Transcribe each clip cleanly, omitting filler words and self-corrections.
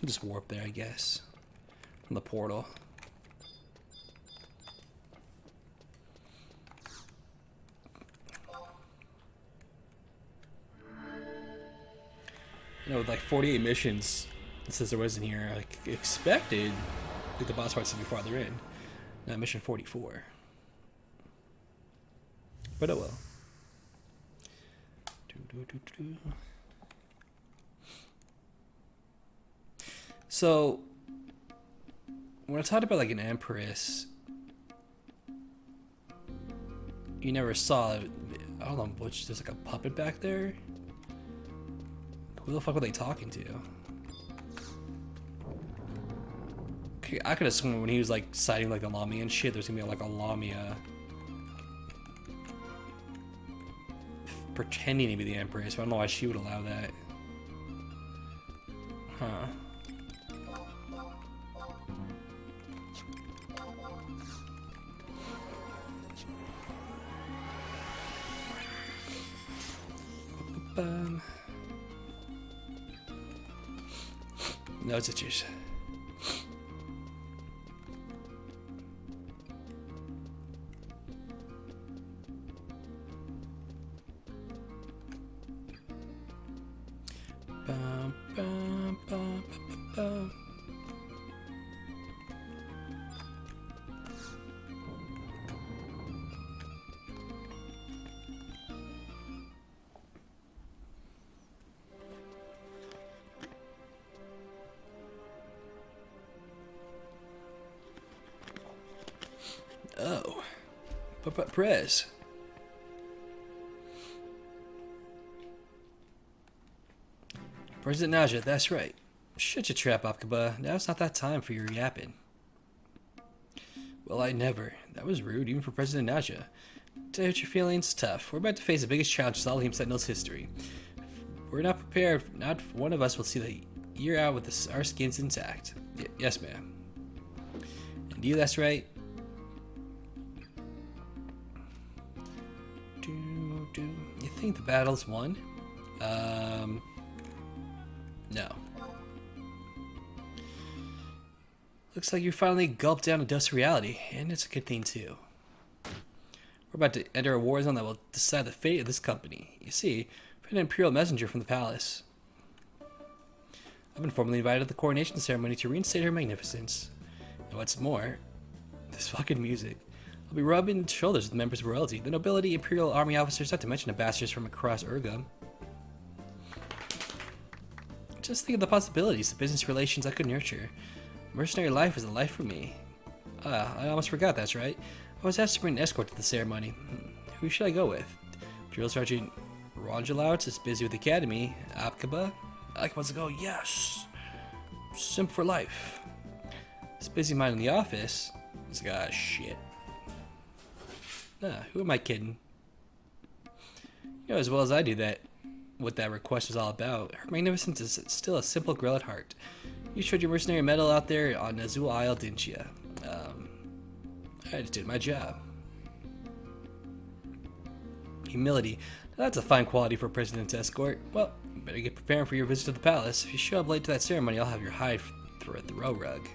We'll just warp there, I guess. From the portal. You know, with like 48 missions, it says there wasn't here. Like expected that the boss fights to be farther in. Not mission 44. But oh well. So, when I talked about like an empress, you never saw it. I don't know, which there's like a puppet back there. Who the fuck were they talking to? Okay, I could have sworn when he was like citing like the Lamia and shit, there's gonna be like a Lamia pretending to be the Empress. But I don't know why she would allow that. Huh. No stitches. Bum, bum, bum, bum, bum. Oh, but Prez. President Naja, that's right. Shut your trap, Apkaba. Now it's not that time for your yapping. Well, I never. That was rude, even for President Naja. To hurt your feelings, tough. We're about to face the biggest challenge in Salahim Sentinel's history. If we're not prepared. Not one of us will see the year out with our skins intact. Yes, ma'am. And you, that's right. You think the battle's won? No. Looks like you finally gulped down a dose of reality, and it's a good thing too. We're about to enter a war zone that will decide the fate of this company. You see, we're an imperial messenger from the palace. I've been formally invited to the coronation ceremony to reinstate her magnificence. And what's more, this fucking music. I'll be rubbing shoulders with members of royalty, the nobility, imperial army officers, not to mention ambassadors from across Urga. Just think of the possibilities, the business relations I could nurture. Mercenary life is a life for me. I almost forgot, that's right. I was asked to bring an escort to the ceremony. Who should I go with? Drill Sergeant Rongelout is busy with the academy. Apkaba? Ike wants to go, yes! Simp for life. This busy mind in the office. He's like, shit. Who am I kidding? You know as well as I do that what that request was all about. Her magnificence is still a simple girl at heart. You showed your mercenary medal out there on Azul Isle, didn't you? I just did my job. Humility. Now that's a fine quality for a president's escort. Well, you better get preparing for your visit to the palace. If you show up late to that ceremony, I'll have your hide through a throw rug.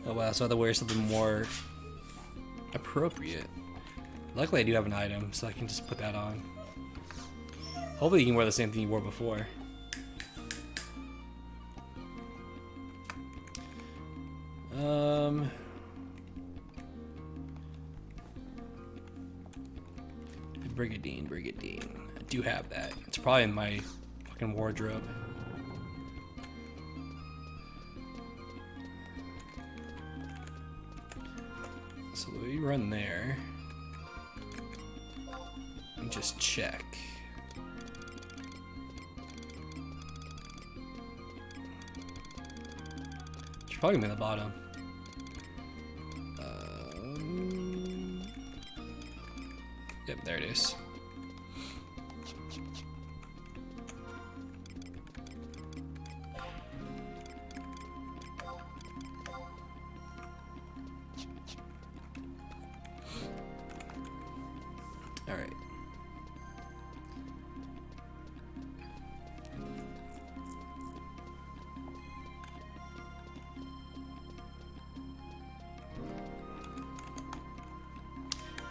Oh wow, so I have to wear something more appropriate. Luckily I do have an item, so I can just put that on. Hopefully you can wear the same thing you wore before. Brigadine. I do have that. It's probably in my fucking wardrobe. So we run there. And just check. It's probably gonna be at the bottom. Yep, there it is. Alright.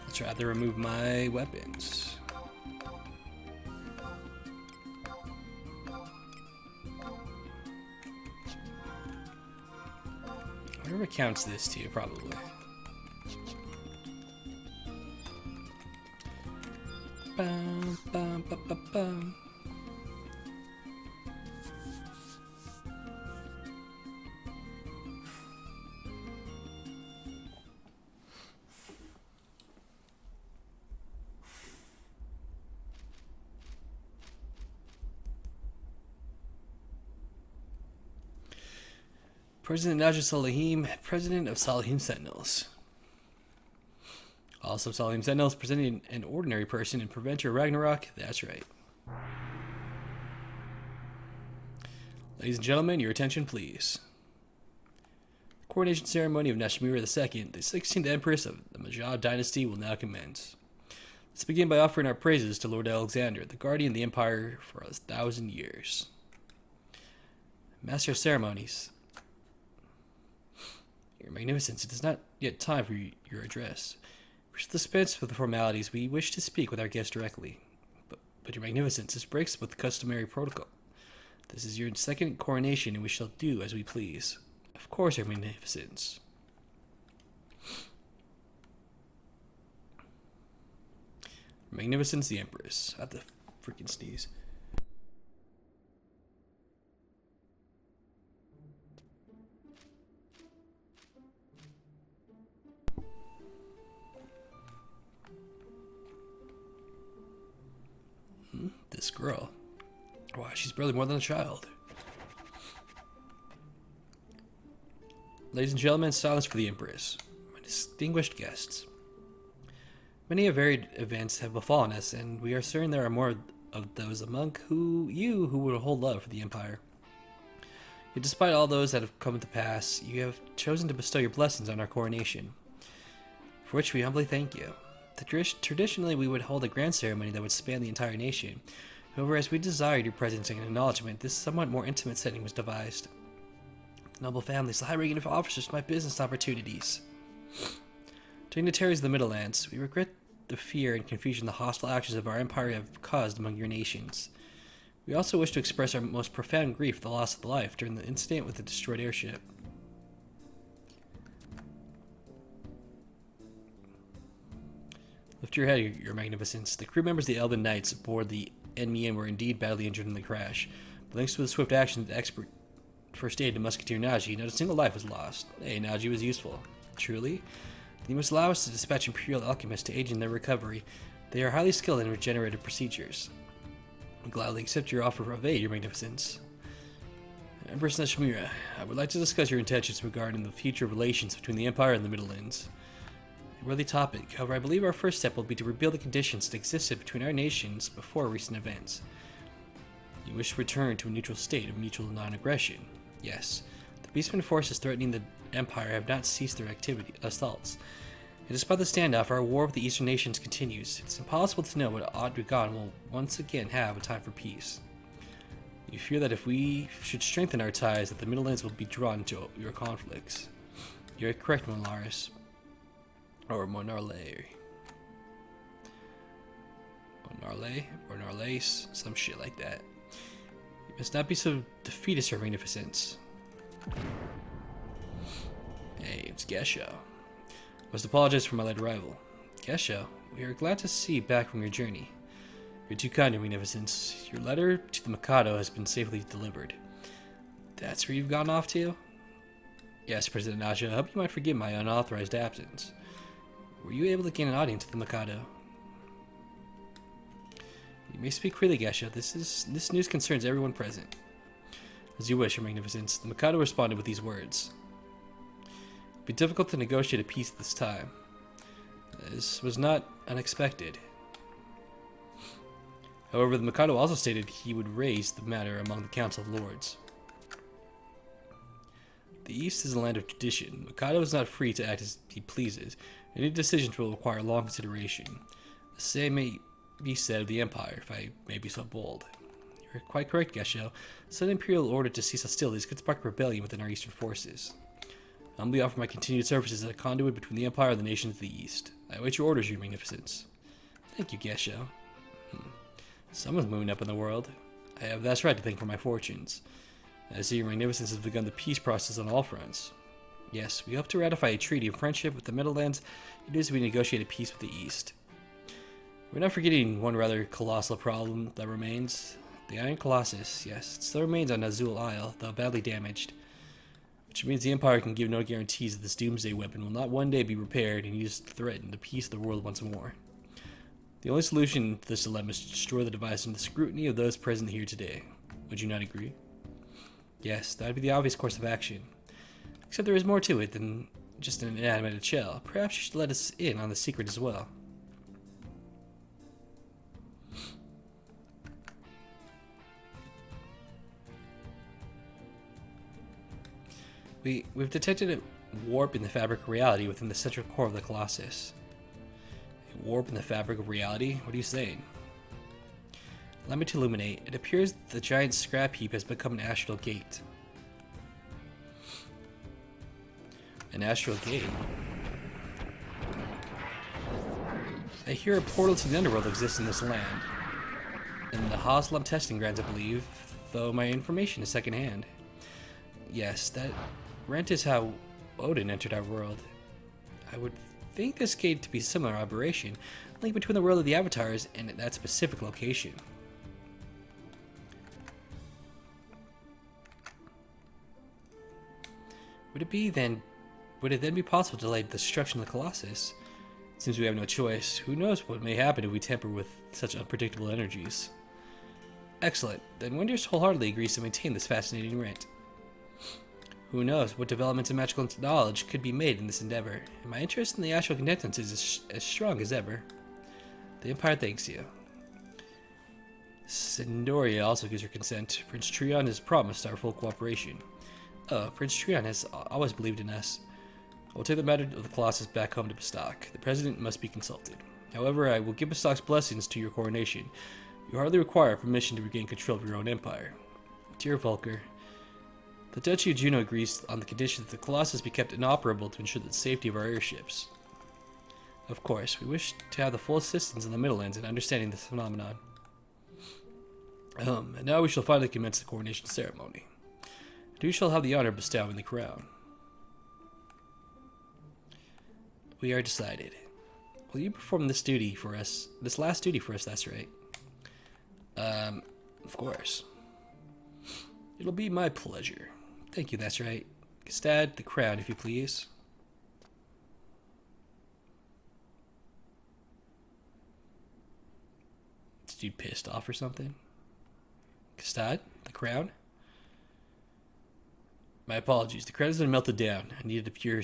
Let's rather remove my weapons. Whatever counts this to, probably. Bum, bum, bum, bum, bum. President Najib Salahim, President of Salahim Sentinels. Also, Salahim Sentinels presenting an ordinary person and preventer Ragnarok. That's right. Ladies and gentlemen, your attention, please. The coronation ceremony of Nashmira II, the 16th Empress of the Majid dynasty, will now commence. Let's begin by offering our praises to Lord Alexander, the guardian of the Empire for 1,000 years. Master of Ceremonies. Your Magnificence, it is not yet time for your address. We shall dispense with the formalities. We wish to speak with our guest directly. But Your Magnificence, this breaks with the customary protocol. This is your second coronation, and we shall do as we please. Of course, Your Magnificence. Her Magnificence the Empress. I have to freaking sneeze. This girl. Wow, she's barely more than a child. Ladies and gentlemen, silence for the Empress. My distinguished guests. Many varied events have befallen us, and we are certain there are more of those among you who would hold love for the Empire. Yet despite all those that have come to pass, you have chosen to bestow your blessings on our coronation, for which we humbly thank you. Traditionally, we would hold a grand ceremony that would span the entire nation. However, as we desired your presence and acknowledgement, this somewhat more intimate setting was devised. The noble families, the high-ranking officers, my business opportunities. Dignitaries of the Middlelands, we regret the fear and confusion the hostile actions of our empire have caused among your nations. We also wish to express our most profound grief for the loss of life during the incident with the destroyed airship. Lift your head, Your Magnificence. The crew members of the Elven Knights aboard the Enmian were indeed badly injured in the crash. But thanks to the swift action of the expert first aid to Musketeer Naji, not a single life was lost. Hey, Naji was useful. Truly? Then you must allow us to dispatch Imperial alchemists to aid in their recovery. They are highly skilled in regenerative procedures. I gladly accept your offer of aid, Your Magnificence. Empress Nashmira, I would like to discuss your intentions regarding the future relations between the Empire and the Middlelands. A worthy topic. However, I believe our first step will be to rebuild the conditions that existed between our nations before recent events. You wish to return to a neutral state of mutual non-aggression. Yes. The Beastmen forces threatening the Empire have not ceased their assaults. And despite the standoff, our war with the Eastern nations continues. It's impossible to know what Audrigan will once again have a time for peace. You fear that if we should strengthen our ties, that the Middlelands will be drawn into your conflicts. You're correct, Monlaris. Or Monarle. Monarle? Or Narlace? Some shit like that. You must not be so defeatist, Your Magnificence. Hey, it's Gesho. Must apologize for my late arrival. Gesho, we are glad to see you back from your journey. You're too kind, Your Magnificence. Your letter to the Mikado has been safely delivered. That's where you've gone off to? Yes, President Naja, I hope you might forgive my unauthorized absence. Were you able to gain an audience with the Mikado? You may speak freely, Gesho. This news concerns everyone present. As you wish, Your Magnificence. The Mikado responded with these words. It would be difficult to negotiate a peace this time. This was not unexpected. However, the Mikado also stated he would raise the matter among the Council of Lords. The East is a land of tradition. The Mikado is not free to act as he pleases. Any decisions will require long consideration. The same may be said of the Empire, if I may be so bold. You're quite correct, Gesho. Sudden Imperial order to cease hostilities could spark rebellion within our eastern forces. I humbly offer my continued services as a conduit between the Empire and the nations of the East. I await your orders, Your Magnificence. Thank you, Gesho. Someone's moving up in the world. I have vast right to thank for my fortunes. I see Your Magnificence has begun the peace process on all fronts. Yes, we hope to ratify a treaty of friendship with the Middlelands. It is we negotiate a peace with the East. We're not forgetting one rather colossal problem that remains. The Iron Colossus, yes, it still remains on Azul Isle, though badly damaged. Which means the Empire can give no guarantees that this doomsday weapon will not one day be repaired and used to threaten the peace of the world once more. The only solution to this dilemma is to destroy the device under the scrutiny of those present here today. Would you not agree? Yes, that would be the obvious course of action. Except there is more to it than just an inanimated shell. Perhaps you should let us in on the secret as well. We've detected a warp in the fabric of reality within the central core of the Colossus. A warp in the fabric of reality? What are you saying? Allow me to illuminate. It appears the giant scrap heap has become an astral gate. An astral gate? I hear a portal to the underworld exists in this land. In the Haslum testing grounds, I believe, though my information is secondhand. Yes, that rent is how Odin entered our world. I would think this gate to be a similar aberration, link between the world of the Avatars and that specific location. Would it then be possible to delay the destruction of the Colossus? Since we have no choice, who knows what may happen if we tamper with such unpredictable energies. Excellent. Then Wonders wholeheartedly agrees to maintain this fascinating rent. Who knows what developments in magical knowledge could be made in this endeavor, and my interest in the astral connectance is as strong as ever. The Empire thanks you. Sindoria also gives her consent. Prince Trion has promised our full cooperation. Prince Trion has always believed in us. I will take the matter of the Colossus back home to Bastok. The President must be consulted. However, I will give Bastok's blessings to your coronation. You hardly require permission to regain control of your own empire. Dear Volker, the Duchy of Juno agrees on the condition that the Colossus be kept inoperable to ensure the safety of our airships. Of course, we wish to have the full assistance in the Middlelands in understanding this phenomenon. And now we shall finally commence the coronation ceremony. And who shall have the honor of bestowing the crown? We are decided. Will you perform this duty for us? This last duty for us, that's right. Of course. It'll be my pleasure. Thank you, that's right. Gestad, the crown, if you please. Is this dude pissed off or something? Gestad, the crown? My apologies. The crown has been melted down. I needed a pure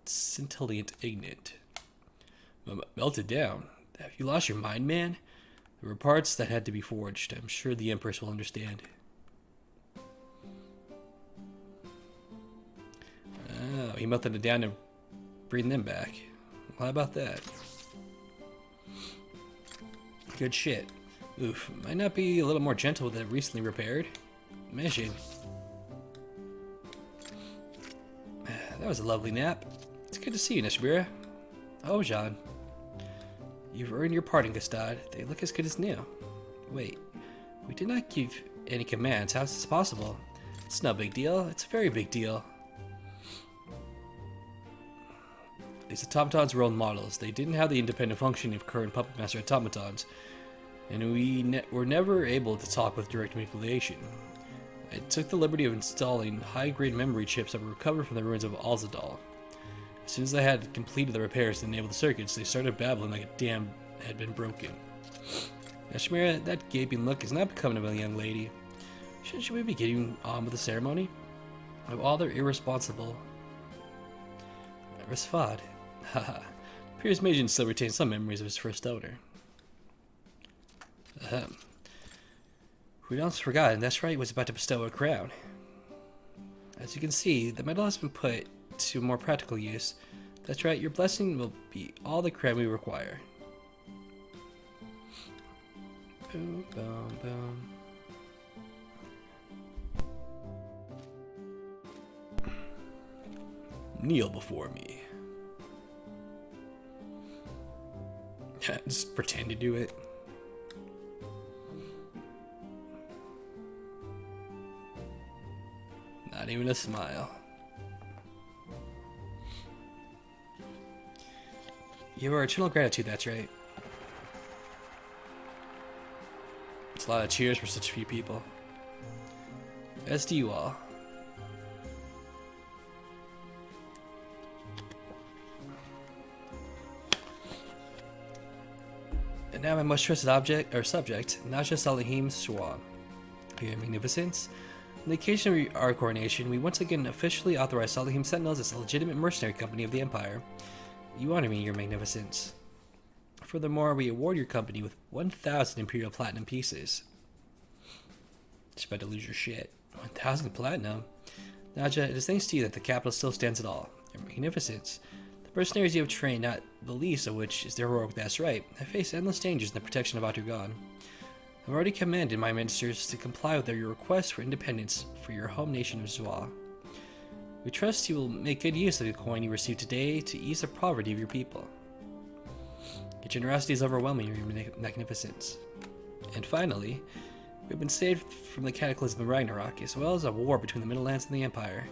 scintillant ignet. Melted down? Have you lost your mind, man? There were parts that had to be forged. I'm sure the Empress will understand. Oh, he melted it down and bring them back. Well, how about that? Good shit. Oof, might not be a little more gentle with it recently repaired. Imagine. That was a lovely nap. It's good to see you, Nishimura. Oh, Jean. You've earned your pardon, Gestad. They look as good as new. Wait, we did not give any commands. How is this possible? It's no big deal. It's a very big deal. These automatons were old models. They didn't have the independent functioning of current Puppet Master automatons, and we were never able to talk with direct manipulation. I took the liberty of installing high-grade memory chips that were recovered from the ruins of Alzadal. As soon as I had completed the repairs to enable the circuits, they started babbling like a dam had been broken. Now, Chimera, that gaping look is not becoming of a young lady. Shouldn't we be getting on with the ceremony? Of all their irresponsible... Rasfad. Haha. Piers Majan still retains some memories of his first owner. We almost forgotten, that's right, was about to bestow a crown. As you can see, the medal has been put to more practical use. That's right, your blessing will be all the crown we require. Boom, boom, boom. Kneel before me. Just pretend to do it. Not even a smile. You have our eternal gratitude, that's right. It's a lot of cheers for such few people. As do you all. And now my most trusted subject, Naja Salihim Swan. Your Magnificence. On the occasion of our coronation, we once again officially authorized Salihim Sentinels as a legitimate mercenary company of the Empire. You honor me, Your Magnificence. Furthermore, we award your company with 1,000 Imperial Platinum pieces. Just about to lose your shit. 1,000 Platinum? Naja, it is thanks to you that the capital still stands at all. Your Magnificence. The mercenaries you have trained, not the least of which is the heroic That's-Right, have faced endless dangers in the protection of Atugan. I've already commanded my ministers to comply with your request for independence for your home nation of Zwa. We trust you will make good use of the coin you received today to ease the poverty of your people. Your generosity is overwhelming, Your Magnificence. And finally, we've been saved from the cataclysm of Ragnarok, as well as a war between the Middle Lands and the Empire.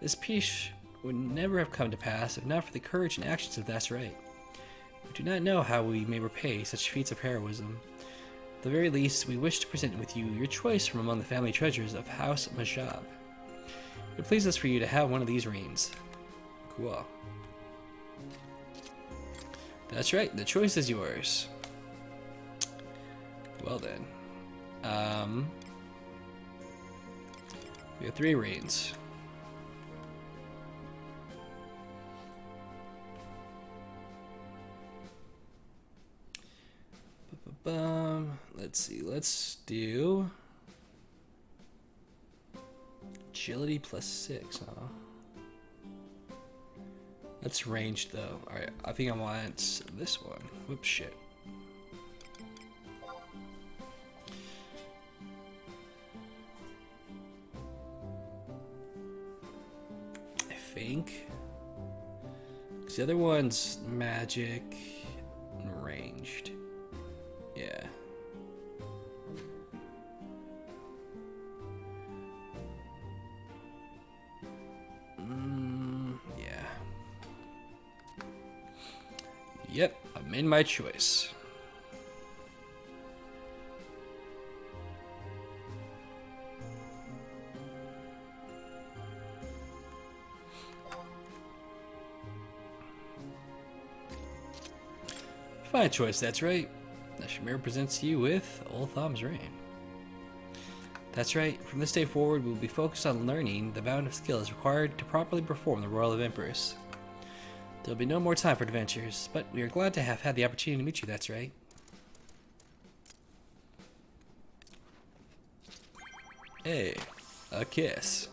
This peace would never have come to pass if not for the courage and actions of That's-Right. We do not know how we may repay such feats of heroism. At the very least, we wish to present with you your choice from among the family treasures of House Majab. It pleases us for you to have one of these rings. Cool. That's right, the choice is yours. Well then. We have 3 rings. Let's see, let's do agility +6, huh? That's ranged though. Alright, I think I want this one. Whoops, shit. I think. 'Cause the other one's magic and ranged. Yeah. Yeah. Yep, I made my choice. Fine choice, that's right. Nashmir presents you with Ultham's Reign. That's right, from this day forward we will be focused on learning the amount of skills required to properly perform the role of Empress. There will be no more time for adventures, but we are glad to have had the opportunity to meet you, that's right. Hey, a kiss.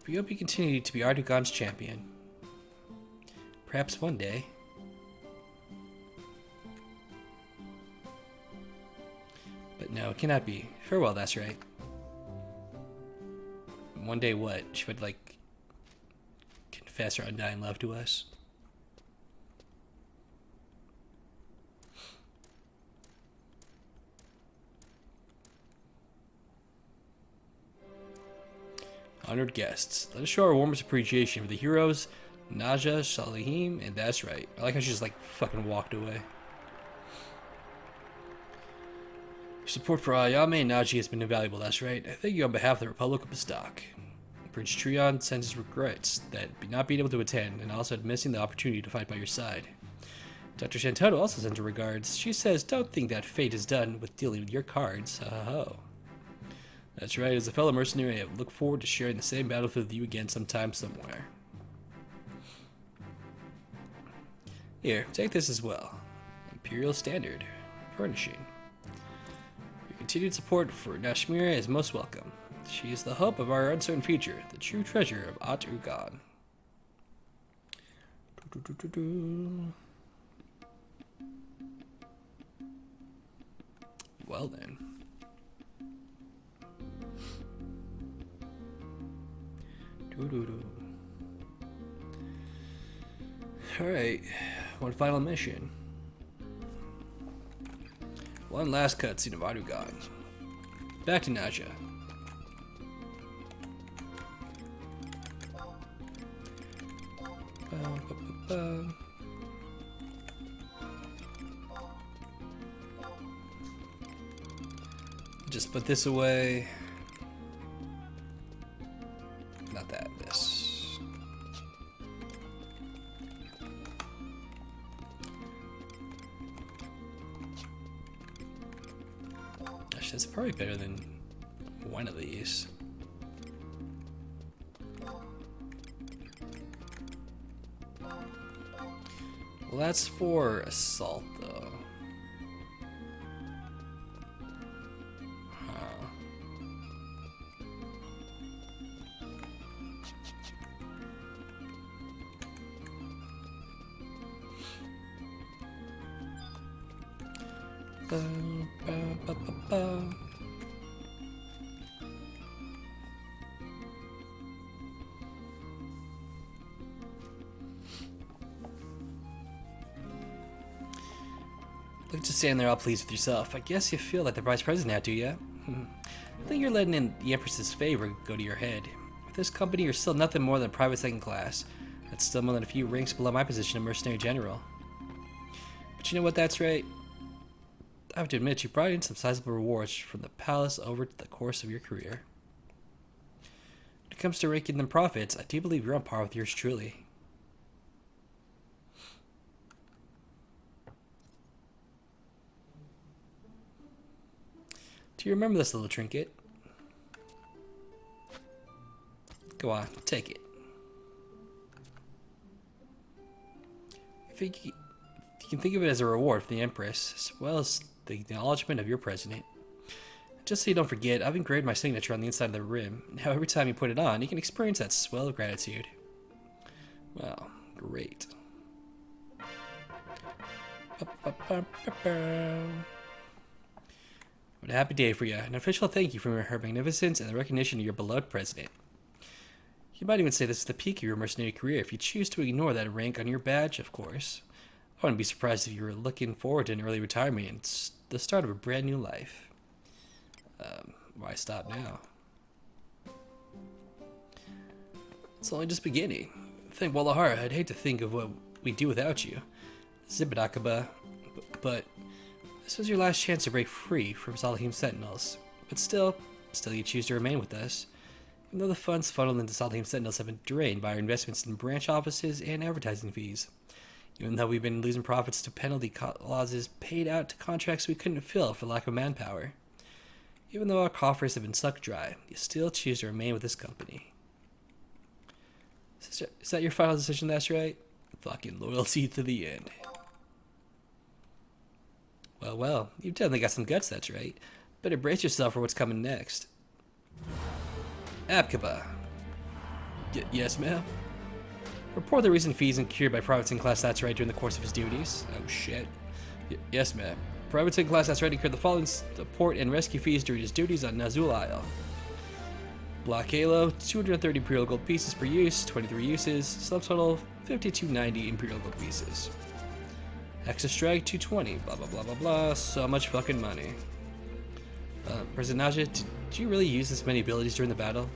We hope you continue to be Ardugan's champion. Perhaps one day. But no, it cannot be. Farewell, that's right. One day what? She would, like, confess her undying love to us? Honored guests, let us show our warmest appreciation for the heroes, Naja, Salihim, and That's Right. I like how she just, like, fucking walked away. Your support for Ayame and Naji has been invaluable, that's right. I thank you on behalf of the Republic of Bastak. Prince Trion sends his regrets that not being able to attend, and also missing the opportunity to fight by your side. Dr. Shantoto also sends her regards. She says, don't think that fate is done with dealing with your cards. Ho. That's right, as a fellow mercenary, I look forward to sharing the same battlefield with you again sometime somewhere. Here, take this as well. Imperial Standard. Furnishing. Your continued support for Nashmira is most welcome. She is the hope of our uncertain future, the true treasure of Atugan. well then. Doo-doo-doo. Alright, one final mission. One last cutscene of Arugan. Back to Naja. Just put this away. Not that, this. Gosh, that's probably better than one of these. Well, that's for assault, though. Look, just standing there all pleased with yourself. I guess you feel like the vice president now, do you? I think you're letting in the Empress's favor go to your head. With this company, you're still nothing more than a private second class. That's still more than a few ranks below my position of mercenary general. But you know what, that's right. I have to admit, you brought in some sizable rewards from the palace over the course of your career. When it comes to raking them profits, I do believe you're on par with yours truly. Do you remember this little trinket? Go on, take it. You can think of it as a reward for the Empress, as well as the acknowledgement of your president. Just so you don't forget, I've engraved my signature on the inside of the rim. Now every time you put it on, you can experience that swell of gratitude. Well, great. What a happy day for you. An official thank you for her magnificence and the recognition of your beloved president. You might even say this is the peak of your mercenary career if you choose to ignore that rank on your badge, of course. I wouldn't be surprised if you were looking forward to an early retirement and the start of a brand new life. Why stop now? It's only just beginning. Think Walahara, I'd hate to think of what we'd do without you. Zibidakaba. But this was your last chance to break free from Salahim Sentinels. But still you choose to remain with us. Even though the funds funneled into Salahim Sentinels have been drained by our investments in branch offices and advertising fees. Even though we've been losing profits to penalty clauses paid out to contracts we couldn't fill for lack of manpower. Even though our coffers have been sucked dry, you still choose to remain with this company. Is that your final decision, that's right? Fucking loyalty to the end. Well, you've definitely got some guts, that's right. Better brace yourself for what's coming next. Abkaba. Yes, ma'am? Report the recent fees incurred by Private Second Class That's Right during the course of his duties. Oh, shit. Yes, ma'am. Private Second Class That's Right incurred the following support and rescue fees during his duties on Nazul Isle. Black Halo, 230 Imperial Gold pieces per use, 23 uses, subtotal 5290 Imperial Gold pieces. Extra Strike, 220, blah blah blah blah blah, so much fucking money. President Naja, did you really use this many abilities during the battle?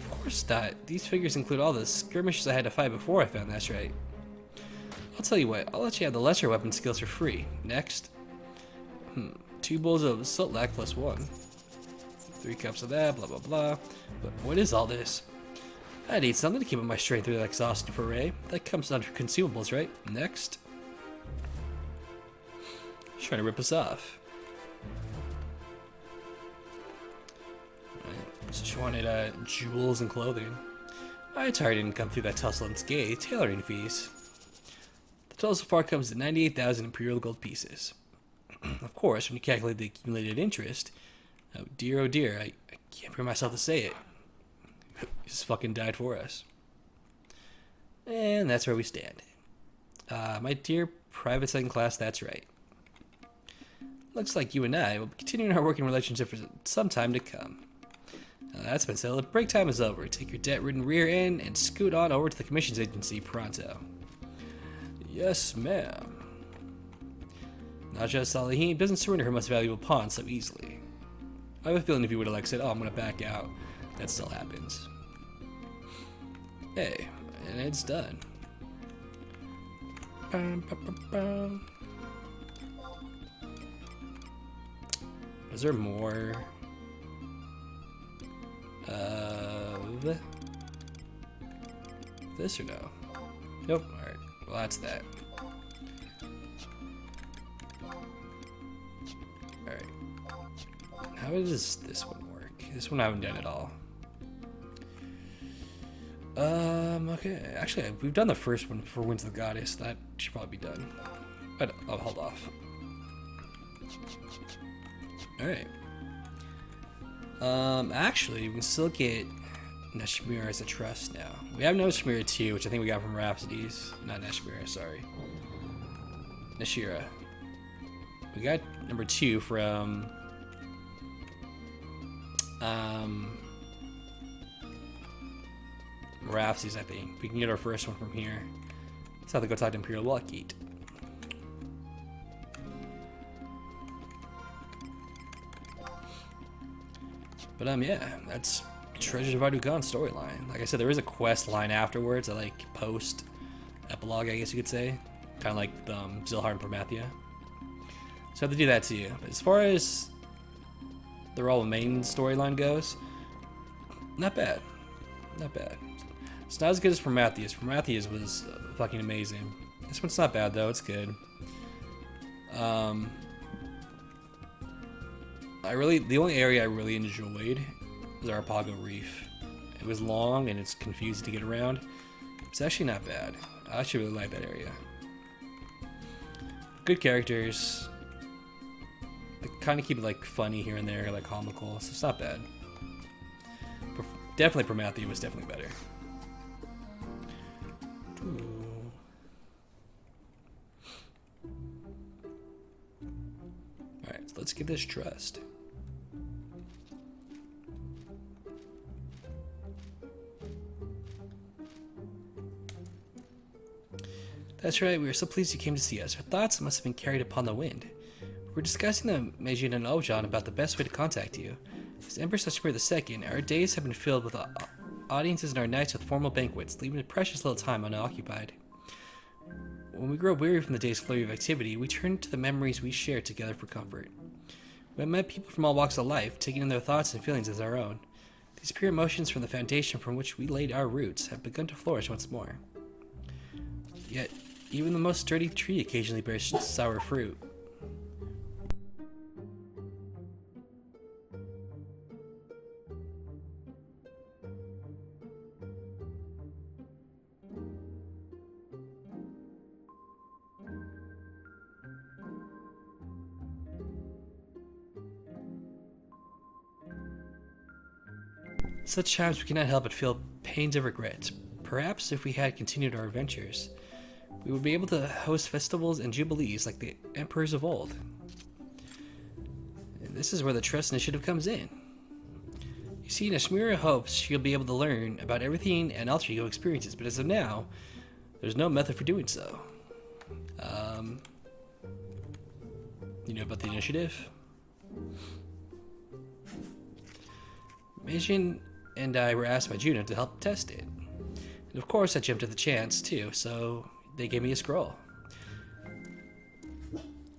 Of course not. These figures include all the skirmishes I had to fight before I found That's Right. I'll tell you what, I'll let you have the lesser weapon skills for free. Next. 2 bowls of Sutlak plus 1. 3 cups of that, blah blah blah. But what is all this? I need something to keep up my strength through that exhausting foray. That comes under consumables, right? Next. She's trying to rip us off. So she wanted jewels and clothing. I entirely didn't come through that tussle unscathed. Tailoring fees. The total so far comes to 98,000 Imperial Gold pieces. Of course, when you calculate the accumulated interest, oh dear, I can't bring myself to say it. He just fucking died for us. And that's where we stand. My dear Private Second Class, that's right. Looks like you and I will be continuing our working relationship for some time to come. That's been settled. Break time is over. Take your debt-ridden rear end and scoot on over to the commissions agency pronto. Yes, ma'am. Naja Salihin doesn't surrender her most valuable pawn so easily. I have a feeling if you would have said, oh, I'm going to back out, that still happens. Hey, and it's done. Is there more of this or no? Nope. Alright. Well, that's that. Alright. How does this one work? This one I haven't done at all. Okay. Actually, we've done the first one for Winds of the Goddess. That should probably be done. But I'll hold off. Alright. Actually, we can still get Neshmira as a trust now. We have Neshmira 2, which I think we got from Rhapsodies. Not Neshmira, sorry. Nashira. We got number 2 from Rhapsodies, I think. We can get our first one from here. Let's have to go talk to Imperial Lockheed. But yeah, that's Treasures of Ardugan storyline. Like I said, there is a quest line afterwards, a like post epilogue, I guess you could say, kind of like Zilhar and Promathia. So I have to do that too. But as far as the Roll main storyline goes, not bad, not bad. It's not as good as Prometheus. Prometheus was fucking amazing. This one's not bad though. It's good. The only area I really enjoyed was Arpago Reef. It was long and it's confusing to get around. It's actually not bad. I actually really like that area. Good characters. They kind of keep it like funny here and there, like comical, so it's not bad. But definitely Prometheus was definitely better. Alright, so let's get this trust. That's right, we are so pleased you came to see us. Our thoughts must have been carried upon the wind. We're discussing the Meijin and Ojan about the best way to contact you. As Empress Neshmira II, our days have been filled with audiences and our nights with formal banquets, leaving a precious little time unoccupied. When we grow weary from the day's flurry of activity, we turn to the memories we shared together for comfort. We have met people from all walks of life, taking in their thoughts and feelings as our own. These pure emotions from the foundation from which we laid our roots have begun to flourish once more. Yet, even the most sturdy tree occasionally bears sour fruit. Such times we cannot help but feel pains of regret. Perhaps if we had continued our adventures, we would be able to host festivals and jubilees like the emperors of old. And this is where the trust initiative comes in. You see, Neshmira hopes she'll be able to learn about everything an alter ego experiences, but as of now, there's no method for doing so. You know about the initiative? Meijin and I were asked by Juno to help test it. And of course I jumped at the chance too, so they gave me a scroll.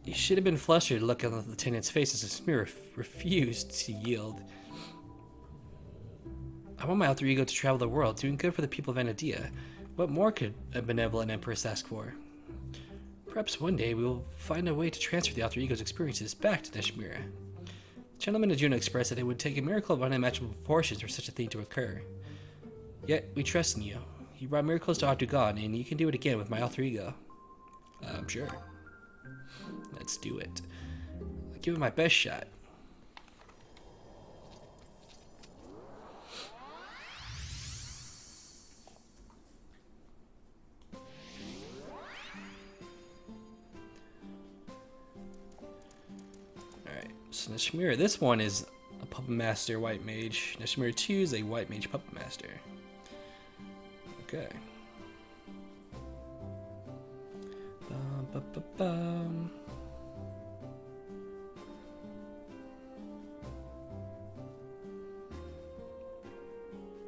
You should have been flustered to look on the lieutenant's face as Neshmira refused to yield. I want my alter ego to travel the world, doing good for the people of Anadia. What more could a benevolent empress ask for? Perhaps one day we will find a way to transfer the alter ego's experiences back to Neshmira. The gentleman of Juno expressed that it would take a miracle of unimaginable proportions for such a thing to occur. Yet, we trust in you. You brought miracles to Ardugan, and you can do it again with my alter ego. I'm sure. Let's do it. I'll give it my best shot. So Nishimura, this one is a Puppet Master White Mage. Nishimura 2 is a White Mage Puppet Master. Okay. Bum, bum, bum, bum.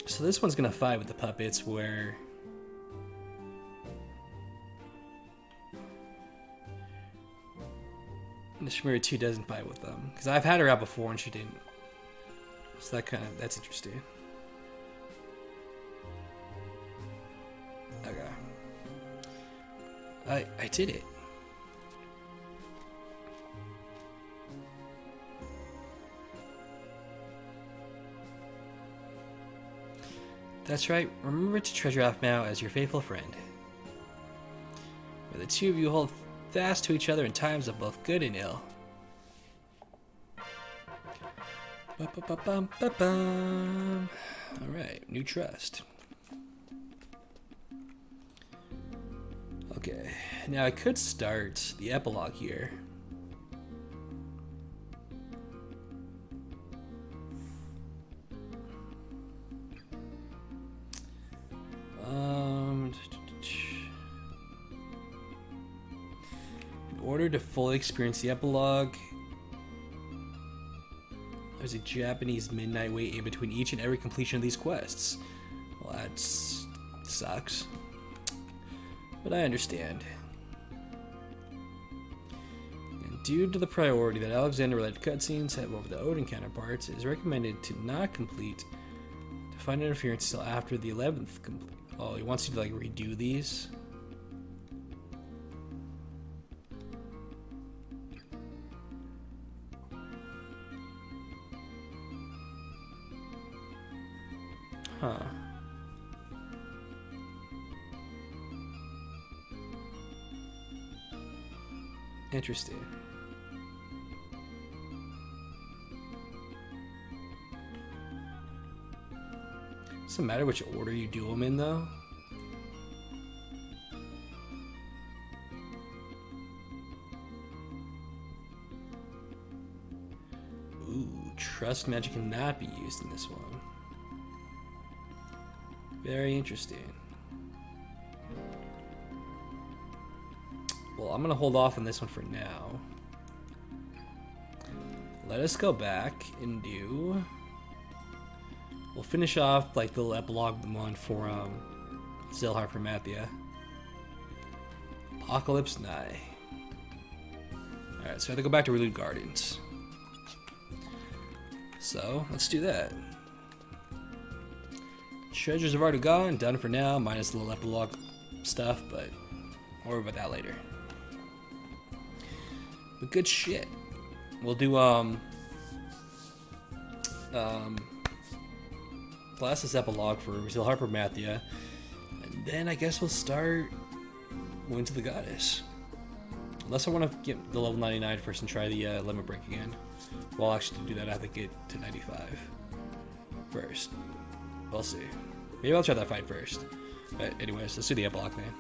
So this one's gonna fight with the puppets where Nishimura 2 doesn't fight with them. Because I've had her out before and she didn't. So that's interesting. Okay. I did it. That's right, remember to treasure Aphmau as your faithful friend. May the two of you hold fast to each other in times of both good and ill. Alright, new trust. Okay, now I could start the epilogue here. In order to fully experience the epilogue, there's a Japanese midnight wait in between each and every completion of these quests. Well, that sucks. But I understand. And due to the priority that Alexander-related cutscenes have over the Odin counterparts, it is recommended to not complete Divine Interference until after the 11th complete. Oh, he wants you to like redo these? Huh. Interesting. Doesn't matter which order you do them in, though. Ooh, trust magic cannot be used in this one. Very interesting. Well, I'm gonna hold off on this one for now. Let us go back and do... We'll finish off like the little epilogue one for Zilhar Promathia. Apocalypse Nigh. Alright, so I have to go back to Relude Gardens. So, let's do that. Treasures have already gone, done for now, minus the little epilogue stuff, but I'll worry about that later. But good shit. We'll do Glasses epilogue for Zilhar Promathia, and then I guess we'll start Winds of the Goddess. Unless I want to get the level 99 first and try the Limit Break again. Well, actually, to do that, I have to get to 95 first. We'll see. Maybe I'll try that fight first. But anyways, let's do the epilogue, man.